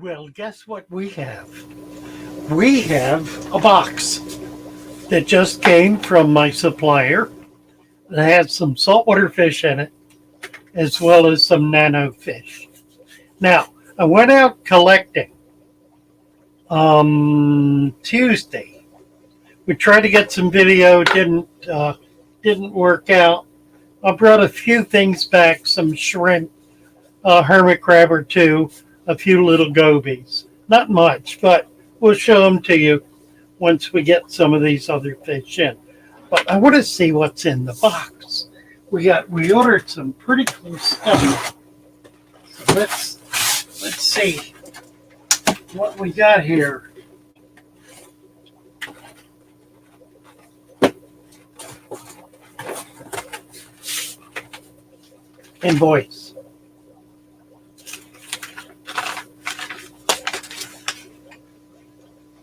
Well, guess what we have? We have a box that just came from my supplier that has some saltwater fish in it, as well as some nano fish. Now, I went out collecting Tuesday. We tried to get some video, didn't work out. I brought a few things back, some shrimp, hermit crab or two, a few little gobies. Not much, but we'll show them to you once we get some of these other fish in. But I want to see what's in the box. We ordered some pretty cool stuff. So let's see what we got here. Invoice.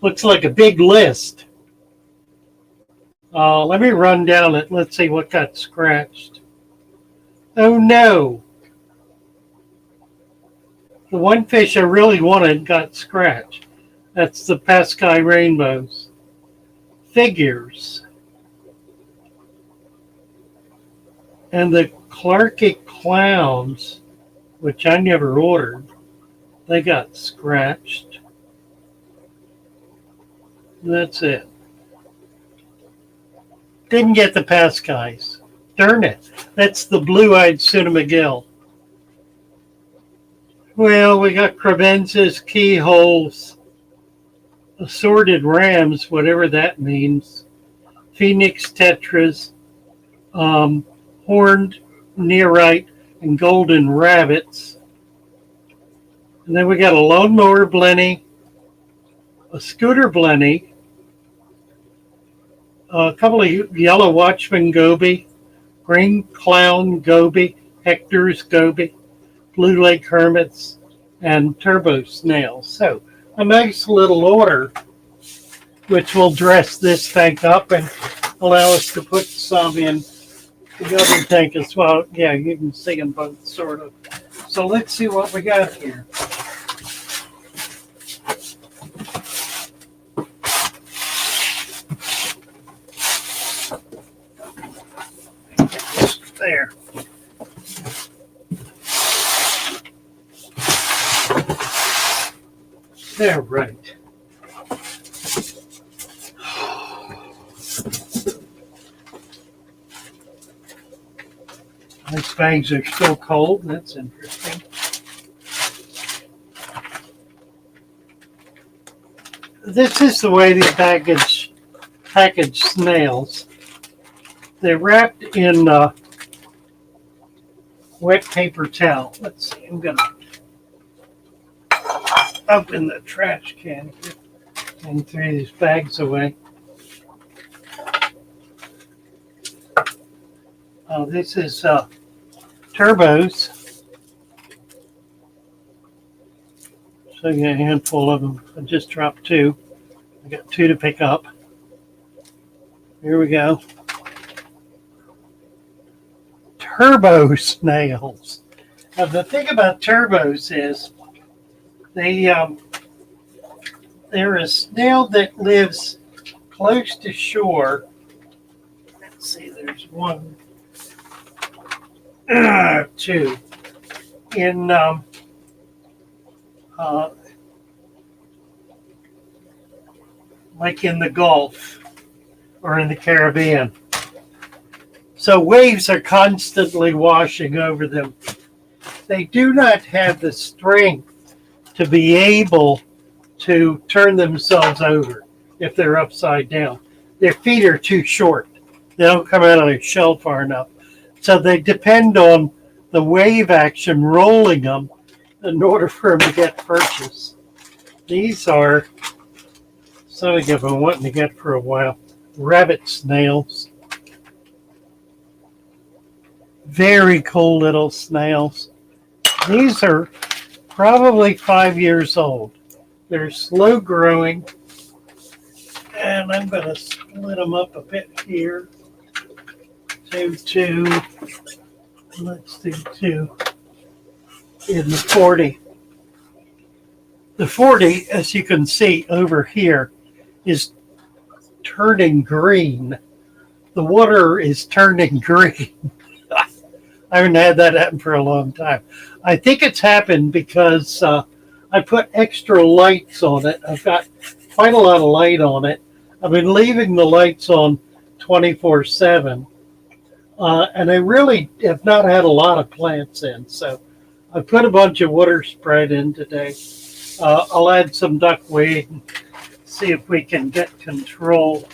Looks like a big list. Let me run down it. Let's see what got scratched. Oh no. The one fish I really wanted got scratched. That's the Paskai rainbows. Figures. And the Clarky clowns, which I never ordered, they got scratched. That's it. Didn't get the Paskais. Darn it. That's the blue-eyed pseudomagil. Well, we got crebenses, keyholes, assorted rams, whatever that means, phoenix tetras, horned nearite, and golden rabbits. And then we got a lawnmower blenny, a scooter blenny, a couple of yellow watchman goby, green clown goby, Hector's goby, blue lake hermits, and turbo snails. So a nice little order, which will dress this tank up and allow us to put some in the other tank as well. Yeah, you can see them both sort of. So let's see what we got here. There. There, right. These bags are still cold. That's interesting. This is the way they package snails. They're wrapped in wet paper towel. Let's see. I'm going to open the trash can here and throw these bags away. This is turbos. So I got a handful of them. I just dropped two. I got two to pick up. Here we go. Turbo snails. Now the thing about turbos is they're a snail that lives close to shore. Let's see, there's one, two in like in the Gulf or in the Caribbean. So waves are constantly washing over them. They do not have the strength to be able to turn themselves over if they're upside down. Their feet are too short. They don't come out of their shell far enough. So they depend on the wave action rolling them in order for them to get purchase. These are something I've been wanting to get for a while. Rabbit snails. Very cool little snails. These are probably 5 years old. They're slow growing. And I'm going to split them up a bit here. Two. Let's do two in the 40. The 40, as you can see over here, is turning green. The water is turning green. I haven't had that happen for a long time. I think it's happened because I put extra lights on it. I've got quite a lot of light on it. I've been leaving the lights on 24/7. And I really have not had a lot of plants in. So I put a bunch of water spread in today. I'll add some duckweed and see if we can get control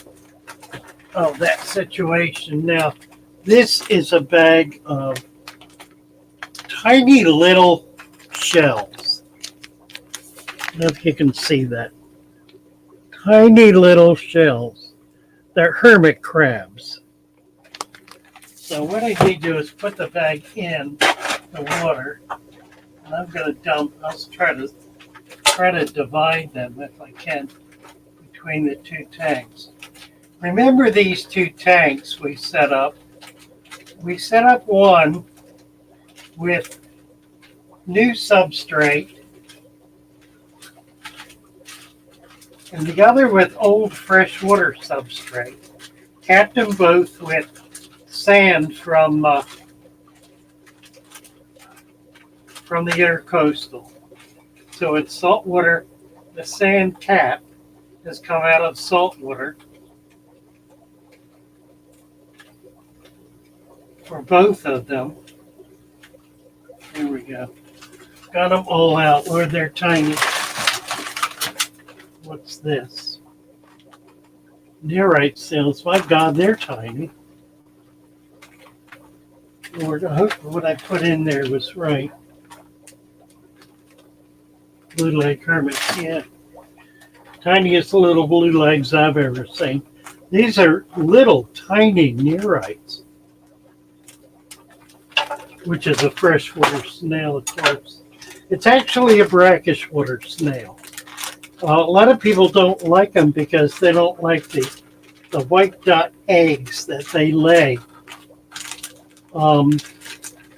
of that situation. Now, this is a bag of tiny little shells. I don't know if you can see that. Tiny little shells. They're hermit crabs. So what I need to do is put the bag in the water, and I'm going to dump. I'll try to divide them if I can between the two tanks. Remember these two tanks we set up? We set up one with new substrate and the other with old freshwater substrate. Capped them both with sand from the intercoastal. So it's salt water. The sand cap has come out of salt water for both of them. Here we go. Got them all out where they're tiny. What's this? Nearite snails. My God, they're tiny. Lord, I hope what I put in there was right. Blue leg hermits, yeah. Tiniest little blue legs I've ever seen. These are little tiny nearites, which is a freshwater snail, of course. It's actually a brackish water snail. A lot of people don't like them because they don't like the white dot eggs that they lay,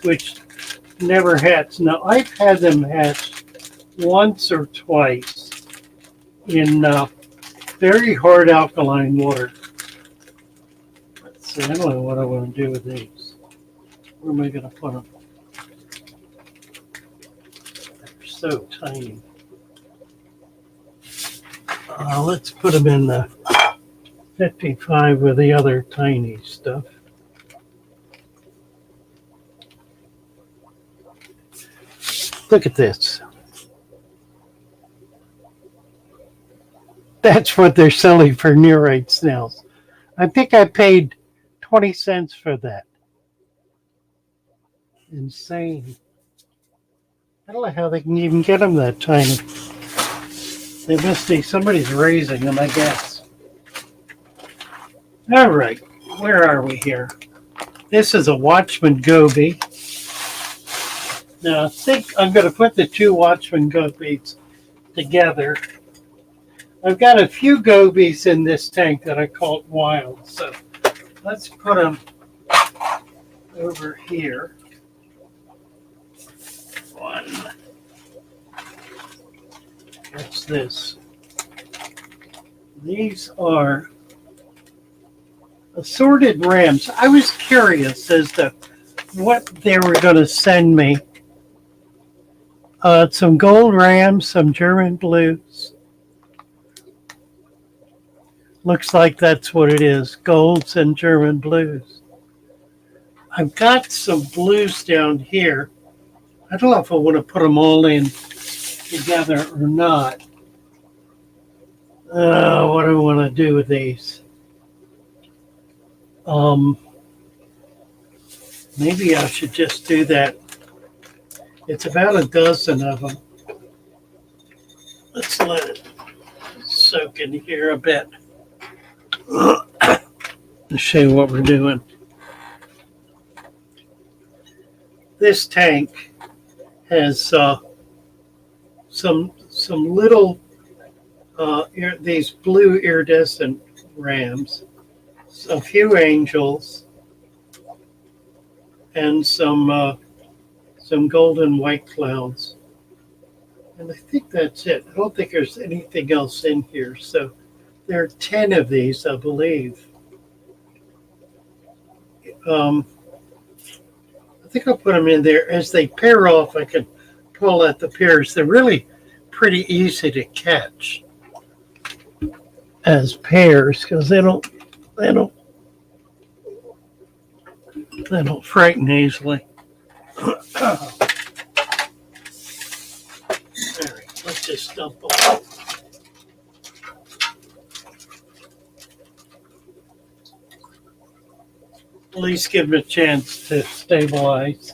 which never hatch. Now, I've had them hatch once or twice in very hard alkaline water. Let's see, I don't know what I want to do with these. Where am I going to put them? They're so tiny. Let's put them in the 55 with the other tiny stuff. Look at this. That's what they're selling for nearite snails. I think I paid 20 cents for that. Insane. I don't know how they can even get them that tiny. They must be, somebody's raising them, I guess. All right, where are we here? This is a watchman goby. Now I think I'm going to put the two watchman gobies together. I've got a few gobies in this tank that I called wild, so let's put them over here. One. What's this? These are assorted rams. I was curious as to what they were going to send me. Some gold rams, some German blues. Looks like that's what it is, golds and German blues. I've got some blues down here. I don't know if I want to put them all in together or not. What do I want to do with these? Maybe I should just do that. It's about a dozen of them. Let's let it soak in here a bit. To show you what we're doing. This tank has some little these blue iridescent rams, a few angels, and some golden white clouds. And I think that's it. I don't think there's anything else in here. So there are 10 of these, I believe. I think I'll put them in there. As they pair off, I can pull out the pairs. They're really pretty easy to catch as pairs because they don't frighten easily. All right, let's just dump them. At least give them a chance to stabilize.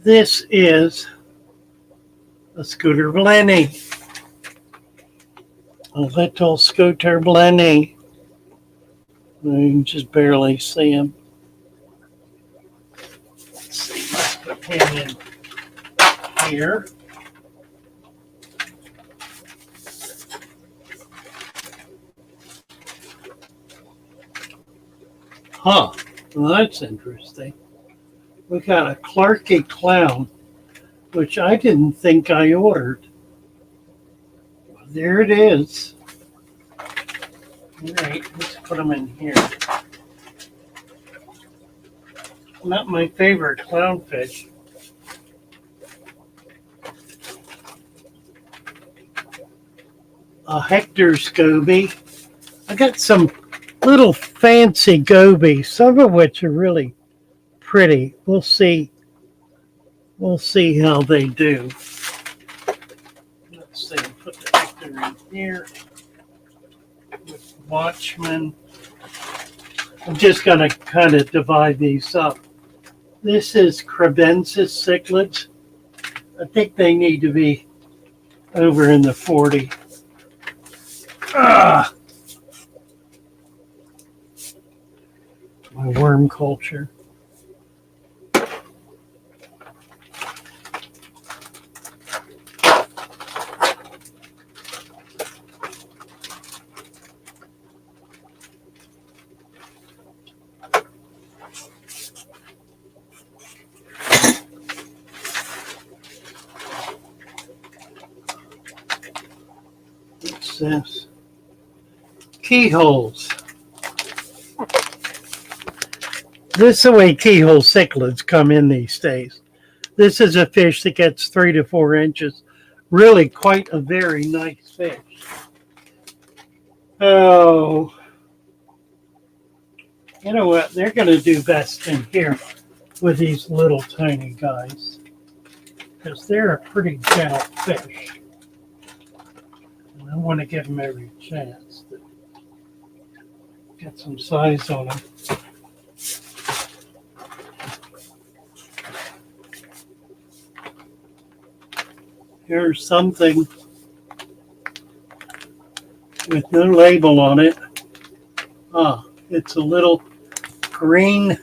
This is a scooter blenny. A little scooter blenny. You can just barely see him. Let's see, let's put him in here. Huh, well, that's interesting. We got a Clarky clown, which I didn't think I ordered. There it is. All right, let's put them in here. Not my favorite clownfish. A Hector's goby. I got some little fancy gobies, some of which are really pretty. We'll see. We'll see how they do. Let's see. Put the Hector in here. With watchman. I'm just going to kind of divide these up. This is kribensis cichlids. I think they need to be over in the 40. Ah! My worm culture. What's this? Keyholes. This is the way keyhole cichlids come in these days. This is a fish that gets 3 to 4 inches. Really quite a very nice fish. Oh, you know what? They're going to do best in here with these little tiny guys because they're a pretty gentle fish. And I want to give them every chance to get some size on them. Here's something with no label on it. Ah, it's a little green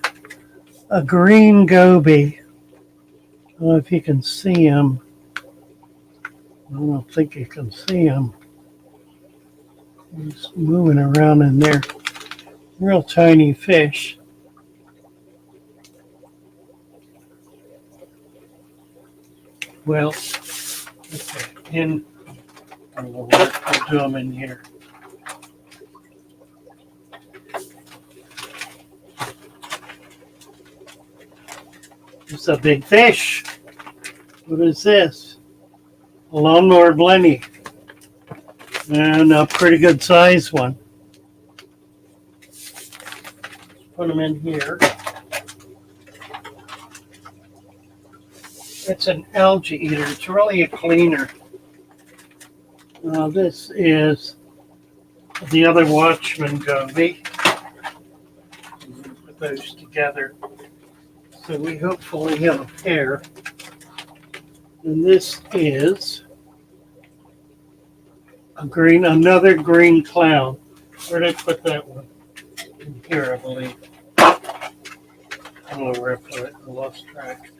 goby. I don't know if you can see him. I don't think you can see him. He's moving around in there. Real tiny fish. Well, okay, we'll do them in here. It's a big fish. What is this? A lawnmower blenny. And a pretty good sized one. Put them in here. It's an algae eater. It's really a cleaner. This is the other watchman goby. Put those together. So we hopefully have a pair. And this is another green clown. Where did I put that one? In here, I believe. I don't know where I put it. I lost track.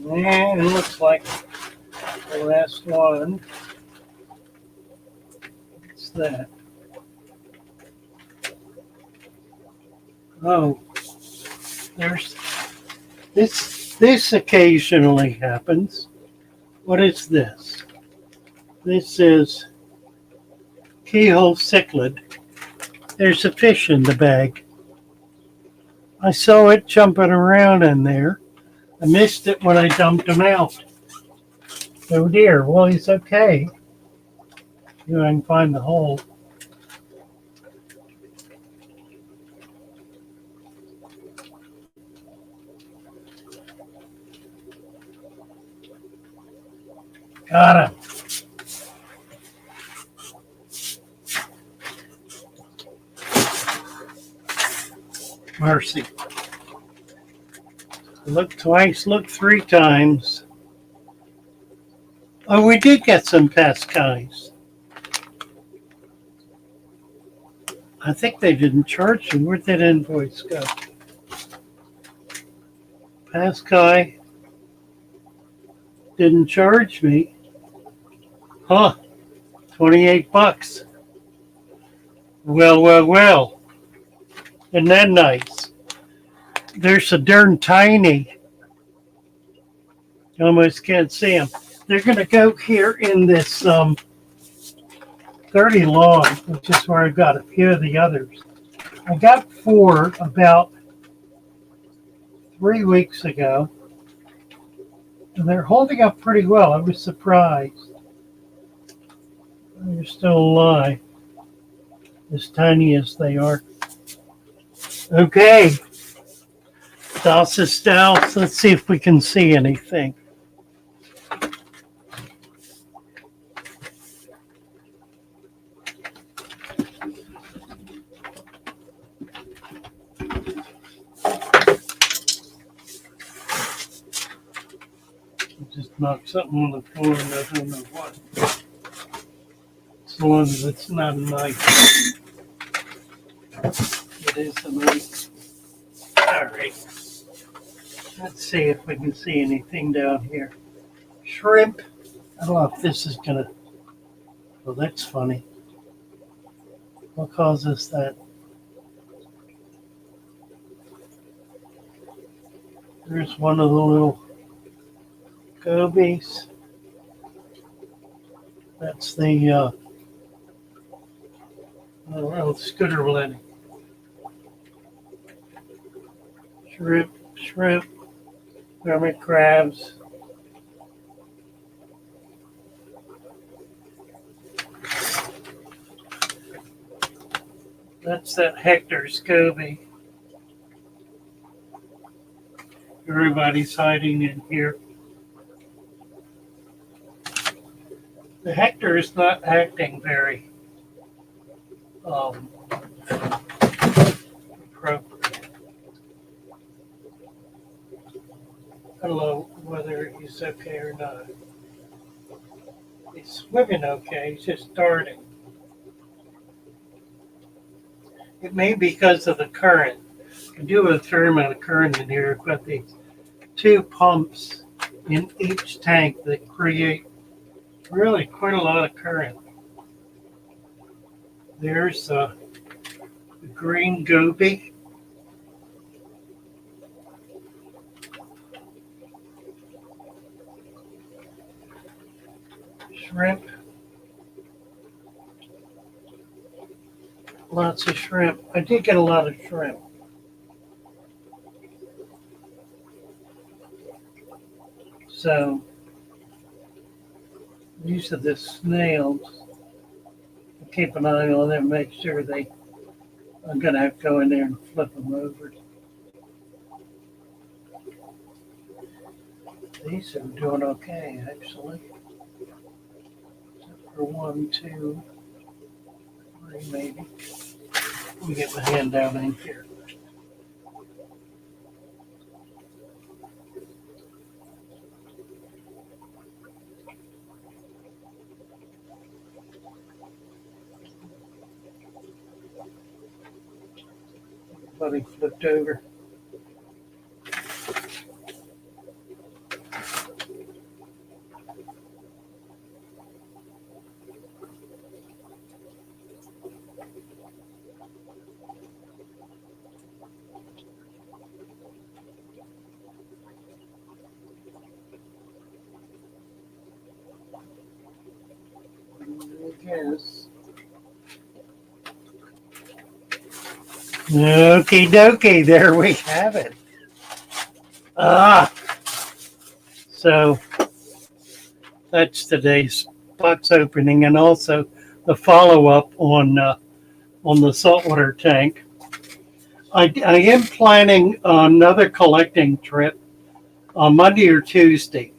And it looks like the last one. What's that? Oh, there's this. This occasionally happens. What is this? This is keyhole cichlid. There's a fish in the bag. I saw it jumping around in there. I missed it when I dumped him out. Oh dear. Well, he's okay. See if I can find the hole. Got him. Mercy. Look twice, look three times. Oh, we did get some pescais. I think they didn't charge you. Where'd that invoice go? Pescai didn't charge me. Huh. $28. Well. Isn't that nice? They're so darn tiny. You almost can't see them. They're going to go here in this 30 long, which is where I got a few of the others. I got 4 about 3 weeks ago, and they're holding up pretty well. I was surprised. They're still alive, as tiny as they are. Okay, Das ist aus. Let's see if we can see anything. Just knock something on the floor and I don't know what. As long as it's not a knife. It is a knife. All right. Let's see if we can see anything down here. Shrimp. I don't know if this is going to... Well, that's funny. What causes that? There's one of the little gobies. That's the little scooter blenny. Shrimp, hermit crabs. That's that Hector's goby. Everybody's hiding in here. The Hector is not acting very appropriate. I don't know whether he's okay or not. He's swimming okay, he's just darting. It may be because of the current. I do have a fair amount of current in here. I've got these 2 pumps in each tank that create really quite a lot of current. There's the green goby. Shrimp. Lots of shrimp. I did get a lot of shrimp. So these are the snails. Keep an eye on them, make sure I'm going to have to go in there and flip them over. These are doing okay, actually. Except for 1, 2, 3, maybe. Let me get my hand down in here. Thought he flipped over. guess. Okie dokie, there we have it. So that's today's box opening, and also the follow-up on the saltwater tank. I am planning another collecting trip on Monday or Tuesday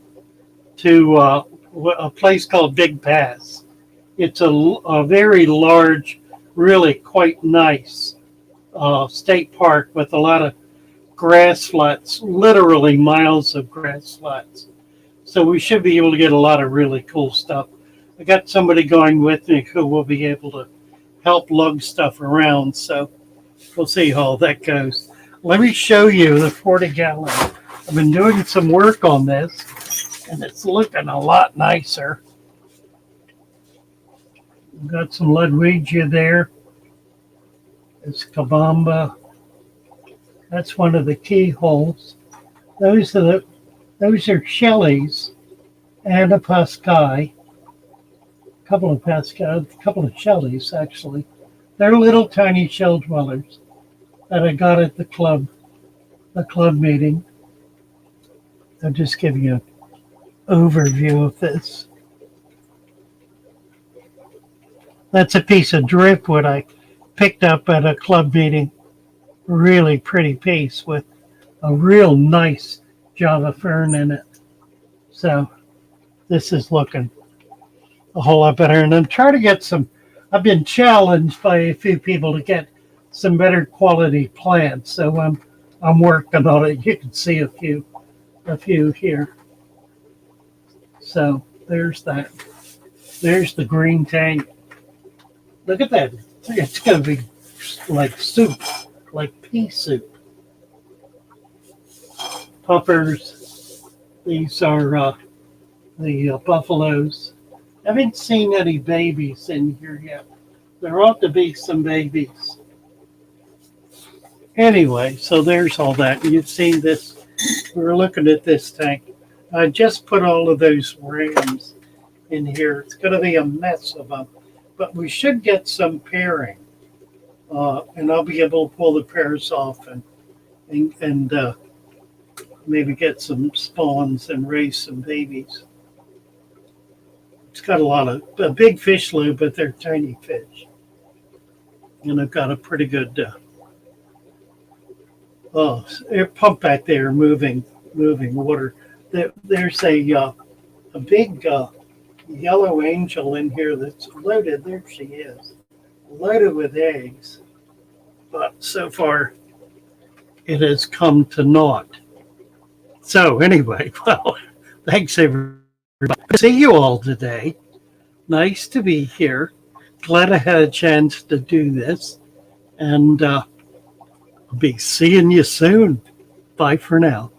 to a place called Big Pass. It's a very large, really quite nice state park with a lot of grass flats, literally miles of grass flats. So we should be able to get a lot of really cool stuff. I got somebody going with me who will be able to help lug stuff around. So we'll see how that goes. Let me show you the 40-gallon. I've been doing some work on this, and it's looking a lot nicer. We've got some Ludwigia there. It's Kabamba. That's one of the keyholes. Those are Shelleys and a Pascae. A couple of Shelleys, actually. They're little tiny shell dwellers that I got at the club meeting. I'll just give you an overview of this. That's a piece of driftwood I picked up at a club meeting. Really pretty piece with a real nice Java fern in it. So this is looking a whole lot better. And I'm trying to get some, I've been challenged by a few people to get some better quality plants. So I'm working on it. You can see a few here. So there's that. There's the green tank. Look at that. It's going to be like soup, like pea soup. Puffers. These are the buffaloes. I haven't seen any babies in here yet. There ought to be some babies. Anyway, so there's all that. You've seen this. We were looking at this tank. I just put all of those rams in here. It's going to be a mess of them. But we should get some pairing. And I'll be able to pull the pairs off and maybe get some spawns and raise some babies. It's got a big fish loop, but they're tiny fish. And I've got a pretty good air pump back there moving water. There's a big yellow angel in here that's loaded. There she is, loaded with eggs. But so far, it has come to naught. So anyway, well, thanks everybody. See you all today. Nice to be here. Glad I had a chance to do this. And I'll be seeing you soon. Bye for now.